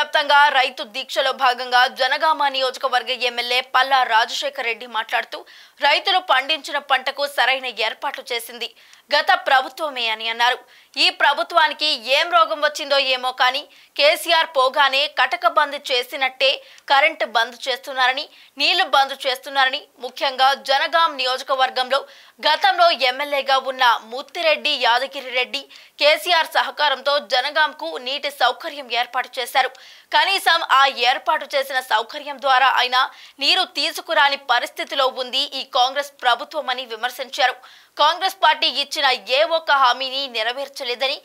వ్యాప్తంగా రైతు దీక్షలో భాగంగా జనగామ నియోజకవర్గ ఎమ్మెల్యే పల్లా రాజశేఖర్ రెడ్డి మాట్లాడుతూ రైతులు పండించిన పంటకు సరైన ఏర్పాట్లు చేసింది గత ప్రభుత్వమే అని అన్నారు. ఈ ప్రభుత్వానికి ఏం రోగం వచ్చిందో ఏమో కానీ కేసీఆర్ పోగానే కటక బంద్ చేసినట్టే కరెంటు బంద్ చేస్తున్నారని, నీళ్లు బంద్ చేస్తున్నారని, ముఖ్యంగా జనగాం నియోజకవర్గంలో గతంలో ఎమ్మెల్యేగా ఉన్న ముత్తిరెడ్డి యాదగిరి రెడ్డి కేసీఆర్ సహకారంతో జనగాంకు నీటి సౌకర్యం ఏర్పాటు చేశారు. కనీసం ఆ ఏర్పాటు చేసిన సౌకర్యం ద్వారా అయినా నీరు తీసుకురాని పరిస్థితిలో ఉంది ఈ కాంగ్రెస్ ప్రభుత్వం అని విమర్శించారు. కాంగ్రెస్ పార్టీ ఇచ్చిన ఏ ఒక్క హామీని నెరవేర్చలేదని,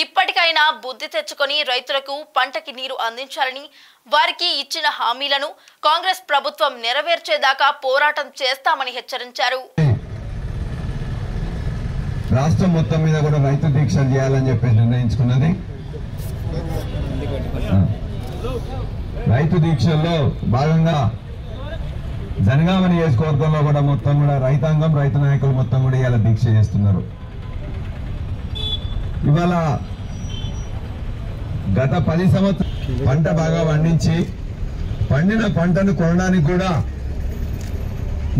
ఇప్పటికైనా బుద్ధి తెచ్చుకొని రైతులకు పంటకి నీరు అందించాలని, వారికి ఇచ్చిన హామీలను కాంగ్రెస్ ప్రభుత్వం నెరవేర్చేదాకా పోరాటం చేస్తామని హెచ్చరించారు. రాష్ట్రం మొత్తం మీద కూడా రైతు దీక్ష చేయాలని చెప్పి నిర్ణయించుకున్నది. రైతు దీక్షల్లో భాగంగా జనగామ నియోజకవర్గంలో కూడా మొత్తం కూడా రైతాంగం, రైతు నాయకులు మొత్తం కూడా ఇవాళ దీక్ష చేస్తున్నారు. ఇవాళ గత 10 సంవత్సరాలు పంట బాగా పండించి పండిన పంటను కొనడానికి కూడా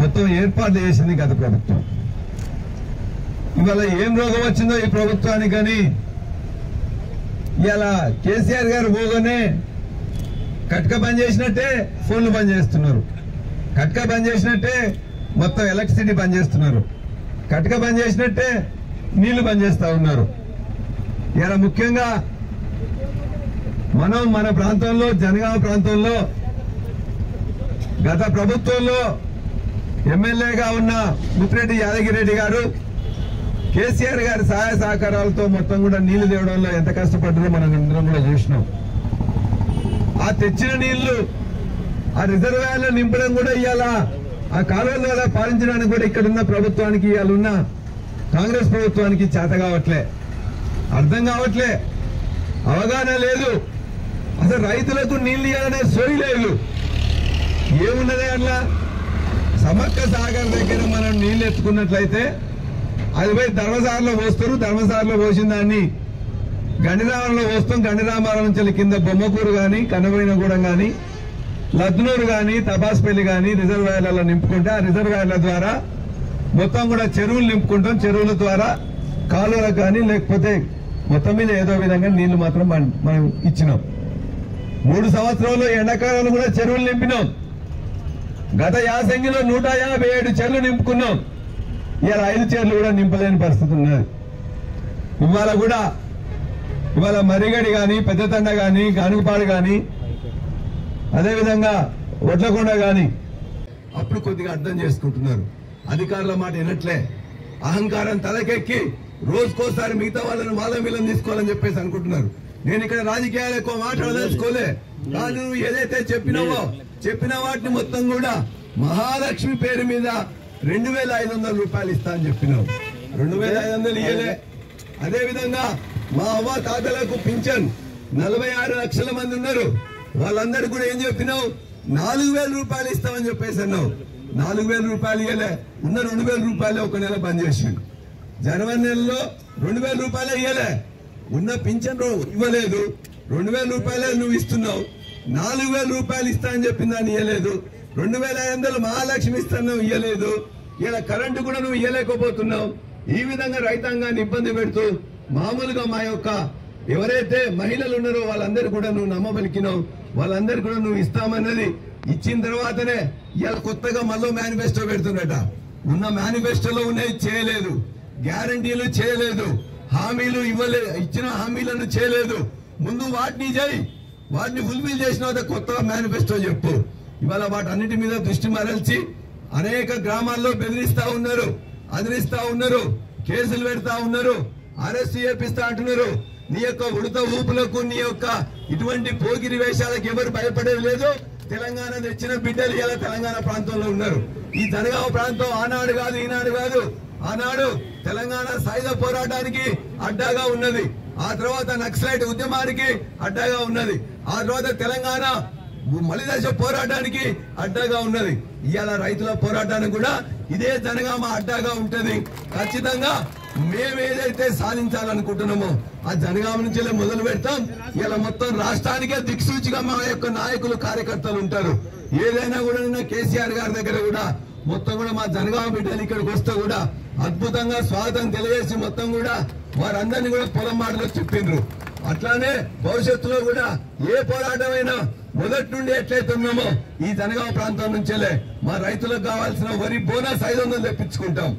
మొత్తం ఏర్పాటు చేసింది గత ప్రభుత్వం. ఇవాళ ఏం రోగం వచ్చిందో ఈ ప్రభుత్వానికని ఇవాళ కేసీఆర్ గారు పోగానే కట్క బంద్ చేసినట్టే ఫోన్లు బంద్ చేస్తున్నారు, కట్క బంద్ చేసినట్టే మొత్తం ఎలక్ట్రిసిటీ బంద్ చేస్తున్నారు, కట్క బంద్ చేసినట్టే నీళ్లు బంద్ చేస్తా ఉన్నారు. ఇలా ముఖ్యంగా మనం మన ప్రాంతంలో జనగామ ప్రాంతంలో గత ప్రభుత్వంలో ఎమ్మెల్యేగా ఉన్న ముత్తిరెడ్డి యాదగిరి రెడ్డి గారు కేసీఆర్ గారి సహాయ సహకారాలతో మొత్తం కూడా నీళ్లు తేవడంలో ఎంత కష్టపడ్డారో మనం అందరం కూడా చూసినాం. ఆ తెచ్చిన నీళ్లు ఆ రిజర్వాయర్లో నింపడం కూడా ఇవాళ ఆ కాలువల ద్వారా పాలించడానికి కూడా ఇక్కడున్న ప్రభుత్వానికి ఇవాళ ఉన్న కాంగ్రెస్ ప్రభుత్వానికి చేత కావట్లే, అర్థం కావట్లే, అవగాహన లేదు. అసలు రైతులకు నీళ్లు ఇవ్వాలనే సోయి లేదు. ఏమున్నదే అట్లా సమక్క సాగర్ దగ్గర మనం నీళ్లు ఎత్తుకున్నట్లయితే అది పోయి ధర్మసాగర్లో పోస్తారు, ధర్మసాగర్లో పోసిన దాన్ని గండిరామంలో పోస్తాం, గండిరామారం నుంచి కింద బొమ్మకూరు కానీ కన్నబోయినగూడెం కానీ లద్నూరు కానీ తపాస్పల్లి కానీ రిజర్వాయర్లలో నింపుకుంటే ఆ రిజర్వాయర్ల ద్వారా మొత్తం కూడా చెరువులు నింపుకుంటాం. చెరువుల ద్వారా కాలువలకు కానీ లేకపోతే మొత్తం మీద ఏదో విధంగా నీళ్లు మాత్రం మనం ఇచ్చినాం. 3 సంవత్సరాల్లో ఎండాకాలంలో కూడా చెరువులు నింపినాం. గత యాసంగిలో 157 చెరువులు నింపుకున్నాం. ఇవాళ 5 చెరువులు కూడా నింపలేని పరిస్థితి ఉన్నది. ఇవాళ మరిగడి కానీ పెద్దతండ కానీ గానుగపాడు కానీ అదేవిధంగా ఒడ్లకొండ కానీ అప్పుడు కొద్దిగా అర్థం చేసుకుంటున్నారు. అధికారుల మాట వినట్లే, అహంకారం తలకెక్కి రోజుకోసారి మిగతా వాళ్ళని వాళ్ళ వీళ్ళని తీసుకోవాలని చెప్పేసి అనుకుంటున్నారు. నేను ఇక్కడ రాజకీయాలు ఎక్కువ మాట్లాడదలుచుకోలే, కానీ నువ్వు ఏదైతే చెప్పినావో చెప్పిన వాటిని మొత్తం కూడా మహాలక్ష్మి పేరు మీద 2500 రూపాయలు ఇస్తా అని చెప్పినావు, 2500 ఇయ్యలే. అదేవిధంగా మా అవ్వ తాతలకు పింఛన్ 46 లక్షల మంది ఉన్నారు, వాళ్ళందరూ కూడా ఏం చెప్పినావు 4000 రూపాయలు ఇస్తామని చెప్పేసి అన్నావు. 4000 రూపాయలు ఇయ్యలే, ఉన్న 2000 రూపాయలు ఒక నెల బంద్ చేసిండు. జనవరి నెలలో 2000 రూపాయలే ఇయ్యలే, ఉన్న పింఛన్ ఇవ్వలేదు. 2000 రూపాయలే నువ్వు ఇస్తున్నావు, 4000 రూపాయలు ఇస్తా అని చెప్పిన దాన్ని ఇవ్వలేదు. 2500 మహాలక్ష్మి ఇస్తున్నావు, ఇవ్వలేదు. ఇలా కరెంటు కూడా నువ్వు ఇవ్వలేకపోతున్నావు. ఈ విధంగా రైతాంగాన్ని ఇబ్బంది పెడుతూ మామూలుగా మా యొక్క ఎవరైతే మహిళలు ఉన్నారో వాళ్ళందరూ కూడా నువ్వు నమ్మబలికినావు, వాళ్ళందరూ కూడా నువ్వు ఇస్తామన్నది ఇచ్చిన తర్వాతనే ఇలా కొత్తగా మళ్ళీ మేనిఫెస్టో పెడుతున్నట. ఉన్న మేనిఫెస్టోలో ఉన్నది చేయలేదు, గ్యారంటీలు చేయలేదు, హామీలు ఇవ్వలేదు, ఇచ్చిన హామీలను చేయలేదు. ముందు వాటిని చేయి, వాటిని ఫుల్ఫిల్ చేసిన కొత్తగా మేనిఫెస్టో చెప్పు. ఇవాళ వాటన్నిటి మీద దృష్టి మరల్చి అనేక గ్రామాల్లో బెదిరిస్తా ఉన్నారు, అదిరిస్తా ఉన్నారు, కేసులు పెడతా ఉన్నారు, అరెస్ట్ చేపిస్తా అంటున్నారు. నీ యొక్క ఉడత ఊపులకు, నీ యొక్క ఇటువంటి పోగిరి వేషాలకు ఎవరు భయపడేది లేదు. తెలంగాణ తెచ్చిన బిడ్డలు ఇలా తెలంగాణ ప్రాంతంలో ఉన్నారు. ఈ జనగామ ప్రాంతం ఆనాడు కాదు ఈనాడు కాదు, ఆనాడు తెలంగాణ సాయుధ పోరాటానికి అడ్డాగా ఉన్నది, ఆ తర్వాత నక్సలైట్ ఉద్యమానికి అడ్డాగా ఉన్నది, ఆ తర్వాత తెలంగాణ మలిదశ పోరాటానికి అడ్డాగా ఉన్నది. ఇవాళ రైతుల పోరాటానికి కూడా ఇదే జనగామ అడ్డాగా ఉంటది. ఖచ్చితంగా మేము ఏదైతే సాధించాలనుకుంటున్నామో ఆ జనగామ నుంచే మొదలు పెడతాం. ఇలా మొత్తం రాష్ట్రానికే దిక్సూచిగా మా యొక్క నాయకులు కార్యకర్తలు ఉంటారు. ఏదైనా కూడా నిన్న కేసీఆర్ గారి దగ్గర కూడా మొత్తం కూడా మా జనగామ బిడ్డలు ఇక్కడికి వస్తే కూడా అద్భుతంగా స్వాగతం తెలియజేసి మొత్తం కూడా వారందరినీ కూడా పొలం మాటలో చెప్పిండ్రు. అట్లానే భవిష్యత్తులో కూడా ఏ పోరాటమైనా మొదటి నుండి ఎట్లయితే ఉన్నామో ఈ జనగామ ప్రాంతం నుంచేలే మా రైతులకు కావాల్సిన వరి బోనస్ 500 తెప్పించుకుంటాం.